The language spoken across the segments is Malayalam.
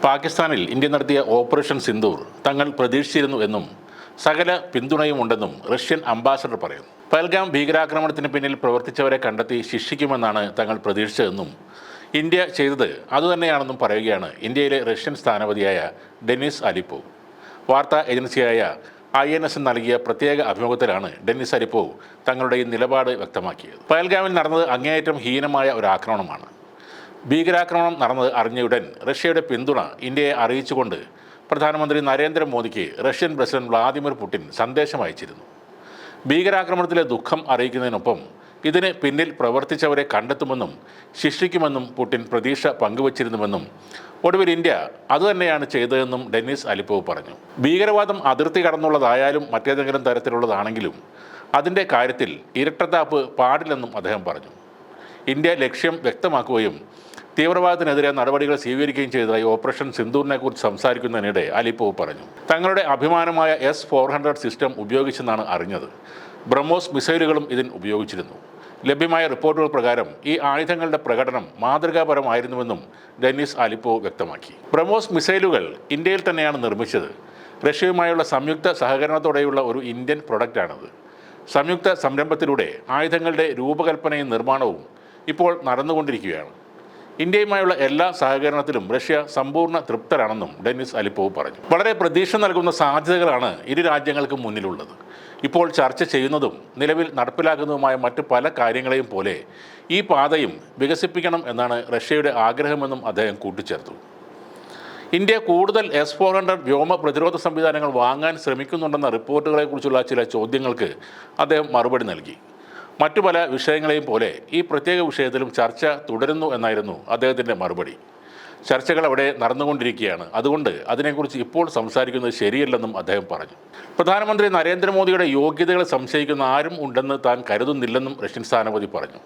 പാകിസ്ഥാനിൽ ഇന്ത്യ നടത്തിയ ഓപ്പറേഷൻ സിന്ദൂർ തങ്ങൾ പ്രതീക്ഷിച്ചിരുന്നു എന്നും സകല പിന്തുണയും ഉണ്ടെന്നും റഷ്യൻ അംബാസഡർ പറയുന്നു. പഹൽഗാം ഭീകരാക്രമണത്തിന് പിന്നിൽ പ്രവർത്തിച്ചവരെ കണ്ടെത്തി ശിക്ഷിക്കുമെന്നാണ് തങ്ങൾ പ്രതീക്ഷിച്ചതെന്നും ഇന്ത്യ ചെയ്തത് അതുതന്നെയാണെന്നും പറയുകയാണ് ഇന്ത്യയിലെ റഷ്യൻ സ്ഥാനപതിയായ ഡെനിസ് അലിപ്പോവ്. വാർത്താ ഏജൻസിയായ INS നൽകിയ പ്രത്യേക അഭിമുഖത്തിലാണ് ഡെനിസ് അലിപ്പോവ് തങ്ങളുടെ ഈ നിലപാട് വ്യക്തമാക്കിയത്. പഹൽഗാമിൽ നടന്നത് അങ്ങേയറ്റം ഹീനമായ ഒരു ആക്രമണമാണ്. ഭീകരാക്രമണം നടന്നത് അറിഞ്ഞയുടൻ റഷ്യയുടെ പിന്തുണ ഇന്ത്യയെ അറിയിച്ചുകൊണ്ട് പ്രധാനമന്ത്രി നരേന്ദ്രമോദിക്ക് റഷ്യൻ പ്രസിഡന്റ് വ്ളാദിമിർ പുടിൻ സന്ദേശം അയച്ചിരുന്നു. ഭീകരാക്രമണത്തിലെ ദുഃഖം അറിയിക്കുന്നതിനൊപ്പം ഇതിന് പിന്നിൽ പ്രവർത്തിച്ചവരെ കണ്ടെത്തുമെന്നും ശിക്ഷിക്കുമെന്നും പുടിൻ പ്രതീക്ഷ പങ്കുവച്ചിരുന്നുവെന്നും ഒടുവിൽ ഇന്ത്യ അതുതന്നെയാണ് ചെയ്തതെന്നും ഡെനിസ് അലിപ്പോവ് പറഞ്ഞു. ഭീകരവാദം അതിർത്തി കടന്നുള്ളതായാലും മറ്റേതെങ്കിലും തരത്തിലുള്ളതാണെങ്കിലും അതിൻ്റെ കാര്യത്തിൽ ഇരട്ടത്താപ്പ് പാടില്ലെന്നും അദ്ദേഹം പറഞ്ഞു. ഇന്ത്യ ലക്ഷ്യം വ്യക്തമാക്കുകയും തീവ്രവാദത്തിനെതിരെ നടപടികൾ സ്വീകരിക്കുകയും ചെയ്തതായി ഓപ്പറേഷൻ സിന്ദൂറിനെക്കുറിച്ച് സംസാരിക്കുന്നതിനിടെ അലിപ്പോവ് പറഞ്ഞു. തങ്ങളുടെ അഭിമാനമായ S-400 സിസ്റ്റം ഉപയോഗിച്ചെന്നാണ് അറിഞ്ഞത്. ബ്രഹ്മോസ് മിസൈലുകളും ഇതിൽ ഉപയോഗിച്ചിരുന്നു. ലഭ്യമായ റിപ്പോർട്ടുകൾ പ്രകാരം ഈ ആയുധങ്ങളുടെ പ്രകടനം മാതൃകാപരമായിരുന്നുവെന്നും ഡെനിസ് അലിപ്പോവ് വ്യക്തമാക്കി. ബ്രഹ്മോസ് മിസൈലുകൾ ഇന്ത്യയിൽ തന്നെയാണ് നിർമ്മിച്ചത്. റഷ്യയുമായുള്ള സംയുക്ത സഹകരണത്തോടെയുള്ള ഒരു ഇന്ത്യൻ പ്രൊഡക്റ്റാണത്. സംയുക്ത സംരംഭത്തിലൂടെ ആയുധങ്ങളുടെ രൂപകൽപ്പനയും നിർമ്മാണവും ഇപ്പോൾ നടന്നുകൊണ്ടിരിക്കുകയാണ്. ഇന്ത്യയുമായുള്ള എല്ലാ സഹകരണത്തിലും റഷ്യ സമ്പൂർണ്ണ തൃപ്തരാണെന്നും ഡെനിസ് അലിപ്പോവ് പറഞ്ഞു. വളരെ പ്രതീക്ഷ നൽകുന്ന സാധ്യതകളാണ് ഇരു രാജ്യങ്ങൾക്കും മുന്നിലുള്ളത്. ഇപ്പോൾ ചർച്ച ചെയ്യുന്നതും നിലവിൽ നടപ്പിലാക്കുന്നതുമായ മറ്റ് പല കാര്യങ്ങളെയും പോലെ ഈ പാതയും വികസിപ്പിക്കണം എന്നാണ് റഷ്യയുടെ ആഗ്രഹമെന്നും അദ്ദേഹം കൂട്ടിച്ചേർത്തു. ഇന്ത്യ കൂടുതൽ S-400 വ്യോമ പ്രതിരോധ സംവിധാനങ്ങൾ വാങ്ങാൻ ശ്രമിക്കുന്നുണ്ടെന്ന റിപ്പോർട്ടുകളെക്കുറിച്ചുള്ള ചില ചോദ്യങ്ങൾക്ക് അദ്ദേഹം മറുപടി നൽകി. മറ്റു പല വിഷയങ്ങളെയും പോലെ ഈ പ്രത്യേക വിഷയത്തിലും ചർച്ച തുടരുന്നു എന്നായിരുന്നു അദ്ദേഹത്തിൻ്റെ മറുപടി. ചർച്ചകൾ അവിടെ നടന്നുകൊണ്ടിരിക്കുകയാണ്, അതുകൊണ്ട് അതിനെക്കുറിച്ച് ഇപ്പോൾ സംസാരിക്കുന്നത് ശരിയല്ലെന്നും അദ്ദേഹം പറഞ്ഞു. പ്രധാനമന്ത്രി നരേന്ദ്രമോദിയുടെ യോഗ്യതകളെ സംശയിക്കുന്ന ആരും ഉണ്ടെന്ന് താൻ കരുതുന്നില്ലെന്നും റഷ്യൻ സ്ഥാനപതി പറഞ്ഞു.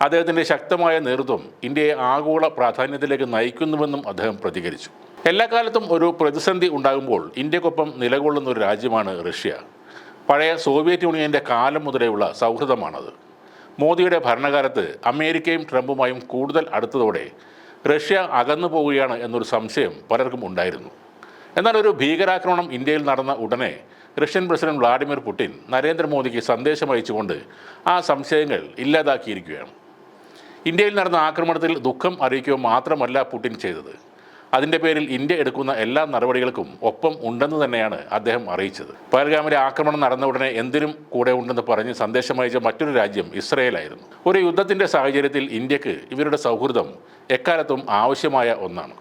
അദ്ദേഹത്തിൻ്റെ ശക്തമായ നേതൃത്വം ഇന്ത്യയെ ആഗോള പ്രാധാന്യത്തിലേക്ക് നയിക്കുന്നുവെന്നും അദ്ദേഹം പ്രതികരിച്ചു. എല്ലാ കാലത്തും ഒരു പ്രതിസന്ധി ഉണ്ടാകുമ്പോൾ ഇന്ത്യക്കൊപ്പം നിലകൊള്ളുന്ന ഒരു രാജ്യമാണ് റഷ്യ. പഴയ സോവിയറ്റ് യൂണിയൻ്റെ കാലം മുതലെയുള്ള സൗഹൃദമാണത്. മോദിയുടെ ഭരണകാലത്ത് അമേരിക്കയും ട്രംപുമായും കൂടുതൽ അടുത്തതോടെ റഷ്യ അകന്നു പോവുകയാണ് എന്നൊരു സംശയം പലർക്കും ഉണ്ടായിരുന്നു. എന്നാൽ ഒരു ഭീകരാക്രമണം ഇന്ത്യയിൽ നടന്ന ഉടനെ റഷ്യൻ പ്രസിഡന്റ് വ്ളാഡിമിർ പുടിൻ നരേന്ദ്രമോദിക്ക് സന്ദേശം അയച്ചുകൊണ്ട് ആ സംശയങ്ങൾ ഇല്ലാതാക്കിയിരിക്കുകയാണ്. ഇന്ത്യയിൽ നടന്ന ആക്രമണത്തിൽ ദുഃഖം അറിയിക്കുക മാത്രമല്ല പുടിൻ ചെയ്തത്. അതിൻ്റെ പേരിൽ ഇന്ത്യ എടുക്കുന്ന എല്ലാ നടപടികൾക്കും ഒപ്പം ഉണ്ടെന്ന് തന്നെയാണ് അദ്ദേഹം അറിയിച്ചത്. പഹൽഗാമിലെ ആക്രമണം നടന്ന ഉടനെ എന്തിനും കൂടെ ഉണ്ടെന്ന് പറഞ്ഞ് സന്ദേശമയച്ച മറ്റൊരു രാജ്യം ഇസ്രയേലായിരുന്നു. ഒരു യുദ്ധത്തിൻ്റെ സാഹചര്യത്തിൽ ഇന്ത്യക്ക് ഇവരുടെ സൗഹൃദം എക്കാലത്തും ആവശ്യമായ ഒന്നാണ്.